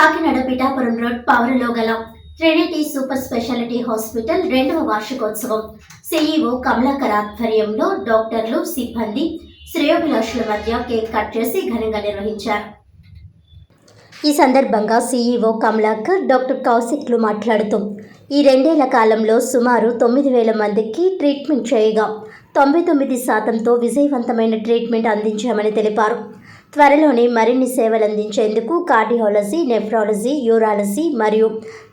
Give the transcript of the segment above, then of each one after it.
Kakinada Pithapuram road పవరులో గల Trinity super speciality hospital 2వ వార్షికోత్సవం సిఇఓ కమలాకర్ ఆధ్వర్యంలో డాక్టర్లు, సిబ్బంది, శ్రేయోభిలాషుల మధ్య కేక్ కట్ చేసి ఘనంగా నిర్వహించారు. ఈ సందర్భంగా సిఇఓ కమలాకర్, డాక్టర్ కౌశిక్లు మాట్లాడుతూ ఈ 2 ఏళ్ల కాలంలో సుమారు 9,000 మందికి ట్రీట్మెంట్ చేయగా 99%తో విజయవంతమైన ట్రీట్మెంట్ అందించామని తెలిపారు. త్వరలోనే మరిన్ని సేవలు అందించేందుకు కార్డియాలజీ, నెఫ్రాలజీ, యూరాలజీ మరియు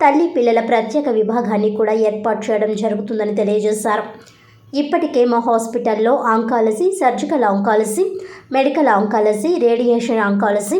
తల్లి పిల్లల ప్రత్యేక విభాగాన్ని కూడా ఏర్పాటు చేయడం జరుగుతుందని తెలియజేశారు. ఇప్పటికే మా హాస్పిటల్లో oncology, surgical oncology, medical oncology, radiation oncology,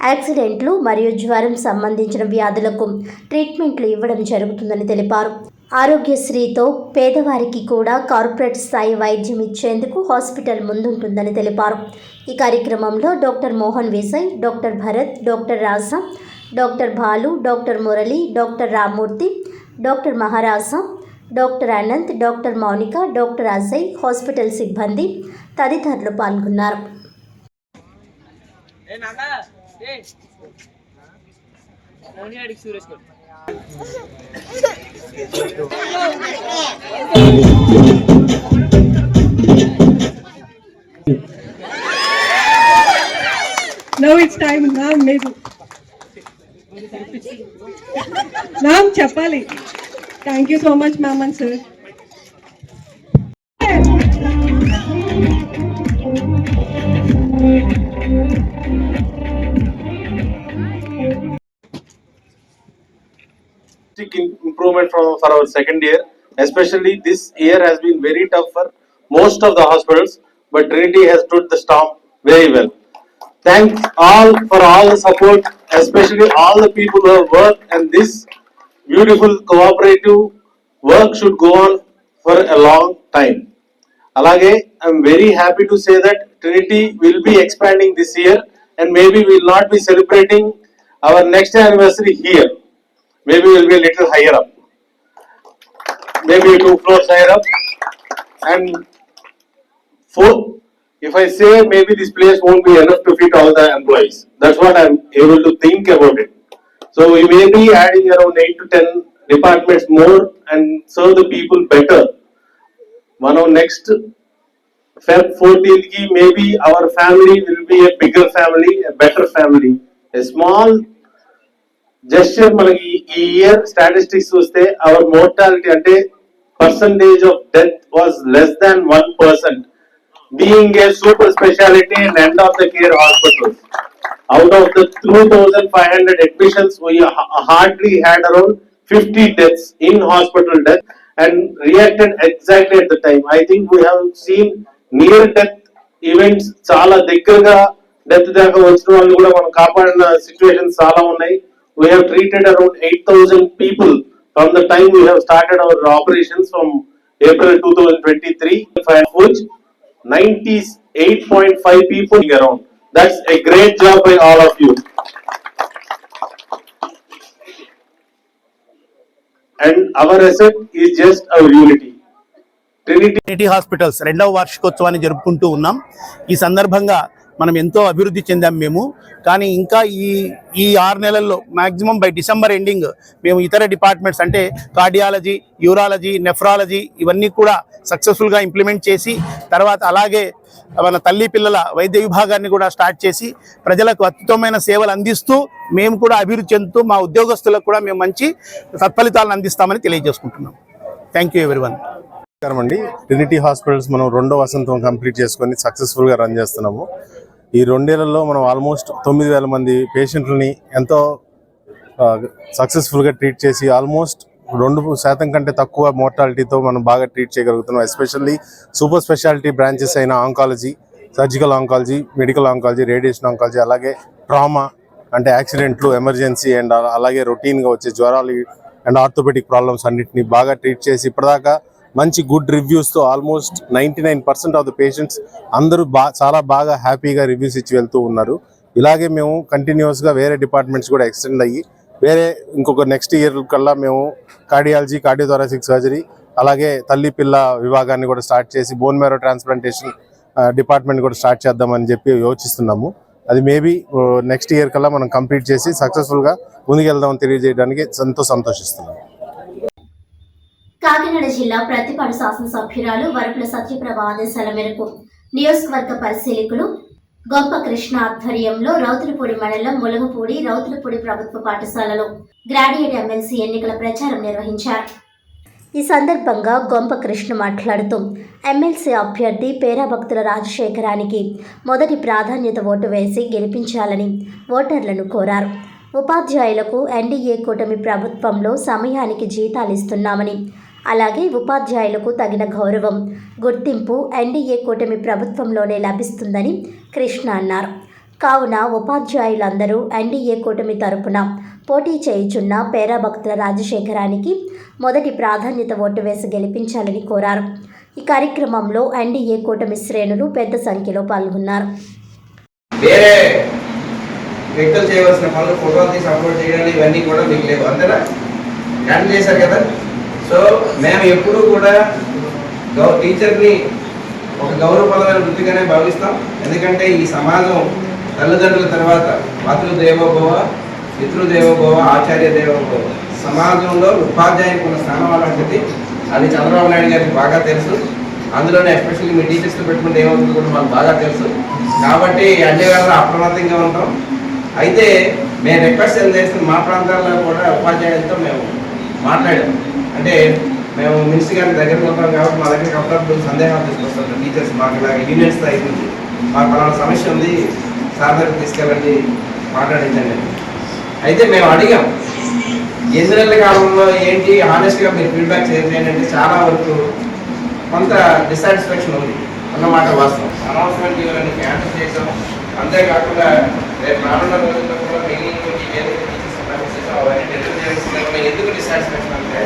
యాక్సిడెంట్లు మరియు జ్వరం సంబంధించిన వ్యాధులకు ట్రీట్మెంట్లు ఇవ్వడం జరుగుతుందని తెలిపారు. ఆరోగ్యశ్రీతో పేదవారికి కూడా కార్పొరేట్ స్థాయి వైద్యం ఇచ్చేందుకు హాస్పిటల్ ముందుంటుందని తెలిపారు. ఈ కార్యక్రమంలో doctor Mohan Vijay, doctor Bharat, doctor Raja, doctor Balu, doctor Murali, doctor Rammurthy, doctor Maharaja, doctor Anant, doctor Mounika, doctor Ajay, hospital సిబ్బంది తదితరులు పాల్గొన్నారు. Now it's time. Naam maybe. Naam Chapali. Thank you so much, ma'am and sir. Improvement for our second year. Especially this year has been very tough for most of the hospitals, but Trinity has stood the storm very well. Thanks all for all the support, especially all the people who have worked, and this beautiful cooperative work should go on for a long time. Alage, I am very happy to say that Trinity will be expanding this year, and maybe we will not be celebrating our next anniversary here. Maybe we will be a little higher up, maybe 2 floors higher up, and 4. If I say maybe this place won't be enough to fit all the employees. That's what I'm able to think about it. So we may be adding around 8 to 10 departments more and serve the people better. One of next Feb 14th ki maybe our family will be a bigger family, a better family. A small gesture manaki ee year statistics chuste our mortality ante percentage of death was less than 1%. Being a super speciality and end of the care hospitals, out of the 2,500 admissions, we hardly had around 50 deaths in hospital death and reacted exactly at the time. I think we have seen near death events, chala దగ్గరగా death దాకా వచ్చిన వాళ్ళు కూడా మనం కాపాడిన situations చాలా ఉన్నాయి. We have treated around 8,000 people from the time we have started our operations from April 2023, of which 98.5 people around. That's a great job by all of you. And our asset is just our unity. Trinity hospitals 2వ వార్షికోత్సవాన్ని జరుపుకుంటూ ఉన్నాం. ఈ సందర్భంగా మనం ఎంతో అభివృద్ధి చెందాం మేము. కానీ ఇంకా ఈ 6 నెలల్లో మ్యాక్సిమం బై డిసెంబర్ ఎండింగ్ మేము ఇతర డిపార్ట్మెంట్స్ అంటే కార్డియాలజీ, యూరాలజీ, నెఫ్రాలజీ ఇవన్నీ కూడా సక్సెస్ఫుల్గా ఇంప్లిమెంట్ చేసి తర్వాత అలాగే మన తల్లి పిల్లల వైద్య విభాగాన్ని కూడా స్టార్ట్ చేసి ప్రజలకు అత్యుత్తమైన సేవలు అందిస్తూ మేము కూడా అభివృద్ధి చెందుతూ మా ఉద్యోగస్తులకు కూడా మేము మంచి సత్ఫలితాలను అందిస్తామని తెలియజేసుకుంటున్నాం. Thank you everyone. నమస్కారం అండి. ట్రినిటీ హాస్పిటల్స్ మనం 2వ వసంతం కంప్లీట్ చేసుకొని సక్సెస్ఫుల్గా రన్ చేస్తున్నాము. ఈ 2 ఏళ్లలో మనం ఆల్మోస్ట్ 9,000 మంది పేషెంట్లని ఎంతో సక్సెస్ఫుల్గా ట్రీట్ చేసి ఆల్మోస్ట్ 2% కంటే తక్కువ మోర్టాలిటీతో మనం బాగా ట్రీట్ చేయగలుగుతున్నాం. ఎస్పెషల్లీ సూపర్ స్పెషాలిటీ బ్రాంచెస్ అయిన oncology, surgical oncology, medical oncology, radiation oncology, అలాగే ట్రామా అంటే యాక్సిడెంట్లు, ఎమర్జెన్సీ అండ్ అలాగే రొటీన్గా వచ్చే జ్వరాలు అండ్ ఆర్థోపెడిక్ ప్రాబ్లమ్స్ అన్నింటినీ బాగా ట్రీట్ చేసి ఇప్పటిదాకా మంచి గుడ్ రివ్యూస్తో ఆల్మోస్ట్ 99% ఆఫ్ ద పేషెంట్స్ అందరూ చాలా బాగా హ్యాపీగా రివ్యూస్ ఇచ్చి వెళ్తూ ఉన్నారు. ఇలాగే మేము కంటిన్యూస్గా వేరే డిపార్ట్మెంట్స్ కూడా ఎక్స్టెండ్ అయ్యి వేరే ఇంకొక నెక్స్ట్ ఇయర్ కల్లా మేము కార్డియాలజీ, కార్డియోథొరాసిక్ సర్జరీ, అలాగే తల్లి పిల్ల విభాగాన్ని కూడా స్టార్ట్ చేసి బోన్ మ్యారో ట్రాన్స్ప్లాంటేషన్ డిపార్ట్మెంట్ కూడా స్టార్ట్ చేద్దామని చెప్పి యోచిస్తున్నాము. అది మేబీ నెక్స్ట్ ఇయర్ కల్లా మనం కంప్లీట్ చేసి సక్సెస్ఫుల్గా ముందుకెళ్దామని తెలియజేయడానికి ఎంతో సంతోషిస్తున్నాను. కాకినాడ జిల్లా ప్రతిపాడు శాసనసభ్యురాలు వరపుల సత్యప్రభ ఆదేశాల మేరకు నియోజకవర్గ పరిశీలకులు గొంప కృష్ణ ఆధ్వర్యంలో రౌతులపూడి మండలం ములగపూడి రౌతులపూడి ప్రభుత్వ పాఠశాలలో గ్రాడ్యుయేట్ ఎమ్మెల్సీ ఎన్నికల ప్రచారం నిర్వహించారు. ఈ సందర్భంగా గొంప కృష్ణ మాట్లాడుతూ ఎమ్మెల్సీ అభ్యర్థి పేరాభక్తుల రాజశేఖరానికి మొదటి ప్రాధాన్యత ఓటు వేసి గెలిపించాలని ఓటర్లను కోరారు. ఉపాధ్యాయులకు ఎన్డీఏ కూటమి ప్రభుత్వంలో సమయానికి జీతాలు ఇస్తున్నామని, అలాగే ఉపాధ్యాయులకు తగిన గౌరవం, గుర్తింపు ఎన్డీఏ కూటమి ప్రభుత్వంలోనే లభిస్తుందని కృష్ణ అన్నారు. కావున ఉపాధ్యాయులందరూ ఎన్డీఏ కూటమి తరపున పోటీ చేయుచున్న పేరాభక్తుల రాజశేఖరానికి మొదటి ప్రాధాన్యత ఓటు వేసి గెలిపించాలని కోరారు. ఈ కార్యక్రమంలో ఎన్డీఏ కూటమి శ్రేణులు పెద్ద సంఖ్యలో పాల్గొన్నారు. వేరే వ్యక్తులు చేయవలసిన పనులు ఫోటోలు తీసి అప్లోడ్ చేయడం ఇవన్నీ కూడా మీకు లేవు, అంతేనా? హ్యాండిల్ చేశారు కదా. సో మేము ఎప్పుడూ కూడా టీచర్ని ఒక గౌరవప్రదమైన వృత్తిగానే భావిస్తాం. ఎందుకంటే ఈ సమాజం తల్లిదండ్రుల తర్వాత మాతృదేవోభవ, పితృదేవోభవ, ఆచార్య దేవోభవ. సమాజంలో ఉపాధ్యాయునికి ఉన్న స్థానం అలాంటిది. అది చంద్రబాబు నాయుడు గారికి బాగా తెలుసు. అందులోనే ఎస్పెషల్లీ మీ టీచర్స్తో పెట్టుకుంటే ఏమవుతుందో కూడా మాకు బాగా తెలుసు. కాబట్టి అన్ని వేళ అప్రమత్తంగా ఉంటాం. అయితే మేము రిక్వెస్ట్ ఏం చేస్తాం, మా ప్రాంతాల్లో కూడా ఉపాధ్యాయులతో మేము మాట్లాడాం. అంటే మేము మినిస్టర్ గారి దగ్గరకు ఉంటాం కాబట్టి మా దగ్గరికి అప్పుడప్పుడు సందేహాలు తీసుకొస్తాం టీచర్స్. మాకు ఇలాగ యూనియన్స్తో అవుతుంది, మాకు అలాంటి సమస్య ఉంది, సార్ దగ్గరికి తీసుకెళ్ళండి, మాట్లాడించండి. అయితే మేము అడిగాం 8 నెలల కాలంలో ఏంటి హానెస్ట్గా మీరు ఫీడ్బ్యాక్ చేయండి అంటే చాలా వరకు కొంత డిసాటిస్ఫాక్షన్ ఉంది అన్నమాట వాస్తవం. అనౌన్స్మెంట్ ఇవన్నీ క్యాన్సిల్ చేసాం. అంతేకాకుండా రేపు రానున్న రోజుల్లో కూడా ఎందుకు డిసాటిస్ఫాక్షన్ అంటే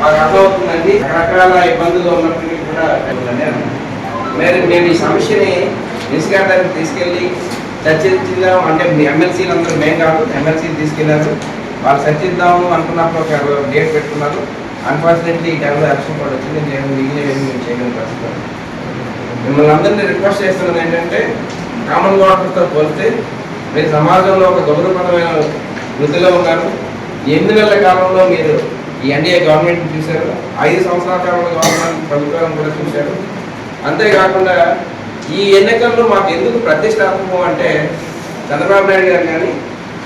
మాకు అర్థమవుతుందండి, రకరకాల ఇబ్బందులు ఉన్నప్పటికీ కూడా మేము ఈ సమస్యని మినిస్టర్ గారి దగ్గరికి తీసుకెళ్ళి చర్చించుదాం అంటే మీ ఎమ్మెల్సీలు అందరూ మేము కాదు, ఎమ్మెల్సీలు తీసుకెళ్లారు. వాళ్ళు చర్చిద్దాము అనుకున్నప్పుడు ఒక డేట్ పెట్టుకున్నారు. అన్ఫార్చునేట్లీ ఈ టైంలో ఎలక్షన్ కూడా వచ్చింది. నేను మిగిలినవి మేము చేయడం కష్టం. మిమ్మల్ని అందరినీ రిక్వెస్ట్ చేస్తున్నది ఏంటంటే, కామన్ వాటర్తో పోలిస్తే మీరు సమాజంలో ఒక గౌరవప్రదమైన వృద్ధిలో ఉన్నారు. 8 నెలల కాలంలో మీరు ఈ ఎన్డీఏ గవర్నమెంట్ చూశారు, 5 సంవత్సరాల కాలంలో గవర్నమెంట్ ప్రభుత్వం కూడా చూశారు. అంతేకాకుండా ఈ ఎన్నికల్లో మాకు ఎందుకు ప్రతిష్టాత్మకం అంటే, చంద్రబాబు నాయుడు గారు కానీ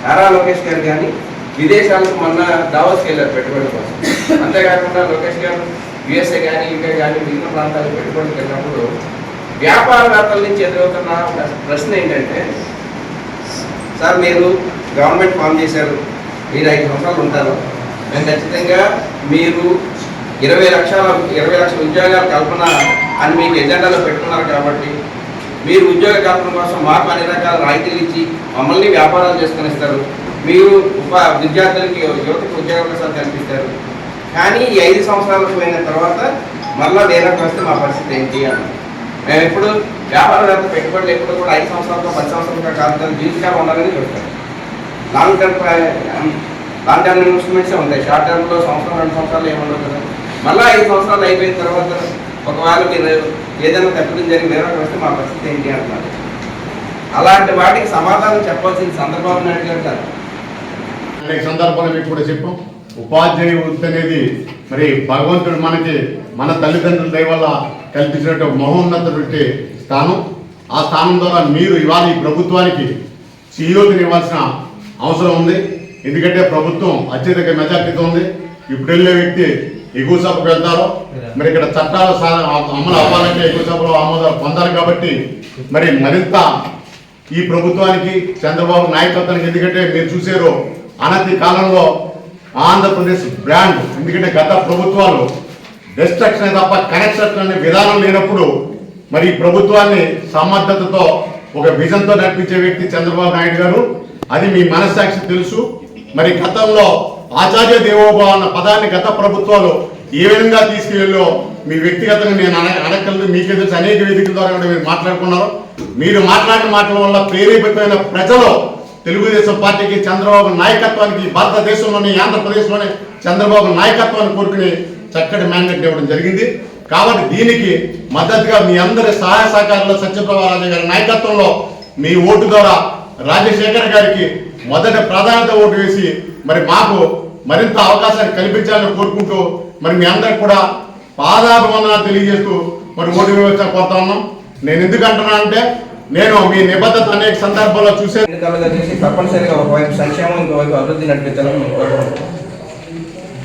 నారా లోకేష్ గారు కానీ విదేశాలకు మొన్న దావోస్కి వెళ్ళారు పెట్టుబడి కోసం. అంతేకాకుండా లోకేష్ గారు యుఎస్ఏ కానీ యూకే కానీ మిగిలిన ప్రాంతాలకు పెట్టుబడికి వెళ్ళినప్పుడు వ్యాపారవేత్తల నుంచి ఎదురవుతున్న ఒక ప్రశ్న ఏంటంటే, సార్ మీరు గవర్నమెంట్ ఫామ్ చేశారు, మీరు 5 సంవత్సరాలు ఉంటారు, మేము ఖచ్చితంగా మీరు 20 లక్షల ఉద్యోగాల కల్పన అని మీకు ఎజెండాలో పెట్టుకున్నారు కాబట్టి మీరు ఉద్యోగ కల్పన కోసం మాకు అన్ని రకాల రాయితీలు ఇచ్చి మమ్మల్ని వ్యాపారాలు చేసుకొని ఇస్తారు, మీరు విద్యార్థులకి యువతకు ఉద్యోగ అవకాశాలు కల్పిస్తారు. కానీ ఈ 5 సంవత్సరాలకు పోయిన తర్వాత మళ్ళీ నేరకు వస్తే మా పరిస్థితి ఏంటి అని మేము ఎప్పుడు వ్యాపారవేత్త పెట్టుబడులు ఎప్పుడు కూడా 5 సంవత్సరాలతో 10 సంవత్సరాలుగా కాదు, జీవితకాలం ఉండాలని చూస్తాం. లాంగ్ టర్మ్ ఇన్వెస్ట్మెంట్సే ఉంటాయి. షార్ట్ టర్మ్లో సంవత్సరం 2 సంవత్సరాలు ఏముండవు కదా. మళ్ళీ 5 సంవత్సరాలు అయిపోయిన తర్వాత ఒకవేళ మీరు ఏదైనా తప్పిదం జరిగి వేరొక వస్తే మా పరిస్థితి ఏంటి అంటున్నారు. అలాంటి వాటికి సమాధానం చెప్పాల్సింది చంద్రబాబు నాయుడు గారు కాదు. అనేక సందర్భాలు మీకు కూడా చెప్పాం, ఉపాధ్యాయ వృత్తి అనేది మరి భగవంతుడు మనకి మన తల్లిదండ్రుల దయ వల్ల కల్పించినట్టు మహోన్నతటువంటి స్థానం. ఆ స్థానం ద్వారా మీరు ఇవాళ ఈ ప్రభుత్వానికి చేయూతని ఇవ్వాల్సిన అవసరం ఉంది. ఎందుకంటే ప్రభుత్వం అత్యధిక మెజార్టీతో ఉంది. ఇప్పుడు వెళ్ళే వ్యక్తి ఎగువ సభకు వెళ్తారో, మరి ఇక్కడ చట్టాలు అమలు అవ్వాలంటే ఎగువ సభలో ఆమోదాలు పొందాలి. కాబట్టి మరి మరింత ఈ ప్రభుత్వానికి చంద్రబాబు నాయకత్వానికి, ఎందుకంటే మీరు చూసారు అనతి కాలంలో ఆంధ్రప్రదేశ్ బ్రాండ్, ఎందుకంటే గత ప్రభుత్వాలు డిస్ట్రక్షన్ తప్ప కనెక్షన్ అనే విధానం లేనప్పుడు మరి ఈ ప్రభుత్వాన్ని సమర్థతతో ఒక విజన్తో నడిపించే వ్యక్తి చంద్రబాబు నాయుడు గారు. అది మీ మనస్సాక్షి తెలుసు. మరి గతంలో ఆచార్య దేవోభవ అన్న పదాన్ని గత ప్రభుత్వాలు ఏ విధంగా తీసుకువెళ్ళో మీ వ్యక్తిగతంగా నేను అనకలేదు, మీకే తెలిసి అనేక వేదికల ద్వారా కూడా మీరు మాట్లాడుకున్నారు. మీరు మాట్లాడిన మాటల వల్ల ప్రేరేపితమైన ప్రజలు తెలుగుదేశం పార్టీకి, చంద్రబాబు నాయకత్వానికి, భారతదేశంలోని ఆంధ్రప్రదేశ్లోని చంద్రబాబు నాయకత్వాన్ని కోరుకుని చక్కటి మ్యాండేట్ ఇవ్వడం జరిగింది. కాబట్టి దీనికి మద్దతుగా మీ అందరి సహాయ సహకారంలో సత్యప్రభ రాజు గారి నాయకత్వంలో మీ ఓటు ద్వారా రాజశేఖర్ గారికి మొదట ప్రాధాన్యత ఓటు వేసి మరి మాకు మరింత అవకాశాన్ని కల్పించాలని కోరుకుంటూ మరి మీ అందరికి కూడా పాదాభివందనాలు తెలియజేస్తూ మరి ఓటు వ్యవస్థ కోరుతా ఉన్నాం. నేను ఎందుకు అంటున్నా అంటే నేను మీ నిబద్ధత అనేక సందర్భాల్లో చూసే చేసి తప్పనిసరిగా ఒకవైపు సంక్షేమం ఇంకోవైపు అభివృద్ధి నడిపించాలని మేము కోరుకుంటున్నాం.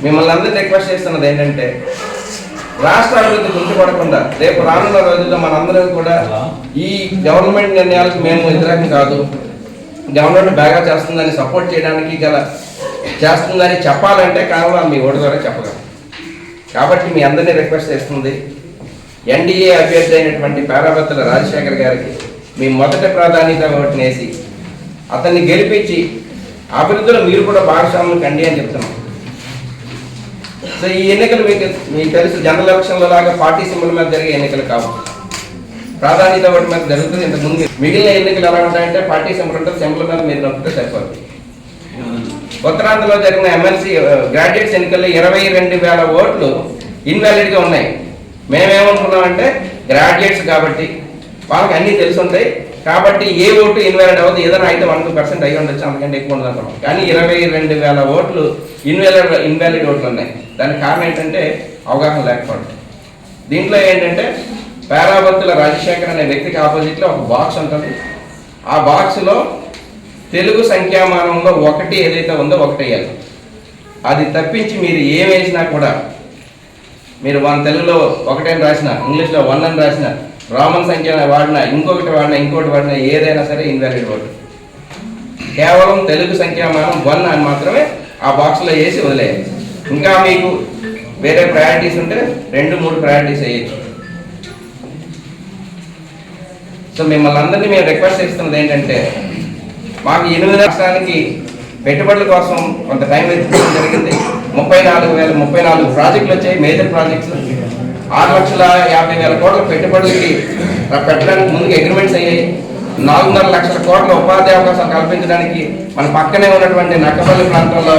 మిమ్మల్ని అందరినీ రిక్వెస్ట్ చేస్తున్నది ఏంటంటే రాష్ట్ర అభివృద్ధి గుర్తుపడకుండా రేపు రానున్న రోజుల్లో మనందరం కూడా ఈ గవర్నమెంట్ నిర్ణయాలకు మేము వ్యతిరేకం కాదు, గవర్నమెంట్ బాగా చేస్తుందని సపోర్ట్ చేయడానికి చేస్తుందని చెప్పాలంటే కేవలం మీ ఓటు ద్వారా చెప్పగలం. కాబట్టి మీ అందరినీ రిక్వెస్ట్ చేస్తుంది, ఎన్డీఏ అభ్యర్థి అయినటువంటి పేరాబత్తుల రాజశేఖర్ గారికి మీ మొదటి ప్రాధాన్యత ఓటుని వేసి అతన్ని గెలిపించి అభివృద్ధిలో మీరు కూడా భాగస్వాములు కండి అని చెప్తున్నాం. సో ఈ ఎన్నికలు మీకు తెలుసు, జనరల్ ఎలక్షన్లో లాగా పార్టీ సింబల్ మీద జరిగే ఎన్నికలు కావు, ప్రాధాన్యత ఓటు మీద జరుగుతుంది. ఇంతకుముందు మిగిలిన ఎన్నికలు ఎలా ఉంటాయంటే పార్టీ సింబల్ ఉంటుంది, సింబల్ మీద మీరు నొక్కితే సరిపోతుంది. ఉత్తరాంధ్రలో జరిగిన ఎమ్మెల్సీ గ్రాడ్యుయేట్స్ ఎన్నికల్లో 22,000 ఓట్లు ఇన్వాలిడ్గా ఉన్నాయి. మేమేమనుకున్నామంటే గ్రాడ్యుయేట్స్ కాబట్టి వాళ్ళకి అన్నీ తెలిసి ఉంటాయి కాబట్టి ఏ ఓటు ఇన్వాలిడ్ అవ్వదు, ఏదైనా అయితే 1-2% అయ్యి ఉండొచ్చు, అంతకంటే ఎక్కువ ఉండదు అనుకున్నాం. కానీ 22,000 ఓట్లు ఇన్వాలిడ్ ఓట్లు ఉన్నాయి. దానికి కారణం ఏంటంటే అవగాహన లేకపోవడం. దీంట్లో ఏంటంటే పేరాబత్తుల రాజశేఖర్ అనే వ్యక్తికి ఆపోజిట్లో ఒక బాక్స్ ఉంటుంది. ఆ బాక్స్లో తెలుగు సంఖ్యామానంలో 1 ఏదైతే ఉందో 1 వేయాలి. అది తప్పించి మీరు ఏం వేసినా కూడా, మీరు 1 తెలుగులో 1 అని రాసిన, ఇంగ్లీష్లో 1 అని రాసిన, రోమన్ సంఖ్య వాడినా, ఇంకొకటి వాడినా ఏదైనా సరే ఇన్వాలిడ్ ఓటు. కేవలం తెలుగు సంఖ్యామానం 1 అని మాత్రమే ఆ బాక్స్లో వేసి వదిలేయాలి. ఇంకా మీకు వేరే ప్రయారిటీస్ ఉంటే 2-3 ప్రయారిటీస్ వేయచ్చు. సో మిమ్మల్ని అందరినీ మేము రిక్వెస్ట్ చేస్తున్నది ఏంటంటే మాకు 8 రాష్ట్రానికి పెట్టుబడుల కోసం కొంత టైం వెచ్చించడం జరిగింది. 34 ప్రాజెక్టులు వచ్చాయి, మేజర్ ప్రాజెక్ట్స్. 6,50,000 కోట్ల పెట్టుబడులకి పెట్టడానికి ముందుకు అగ్రిమెంట్స్ అయ్యాయి. 4.5 లక్షల కోట్ల ఉపాధి అవకాశాలు కల్పించడానికి మన పక్కనే ఉన్నటువంటి నక్కపల్లి ప్రాంతంలో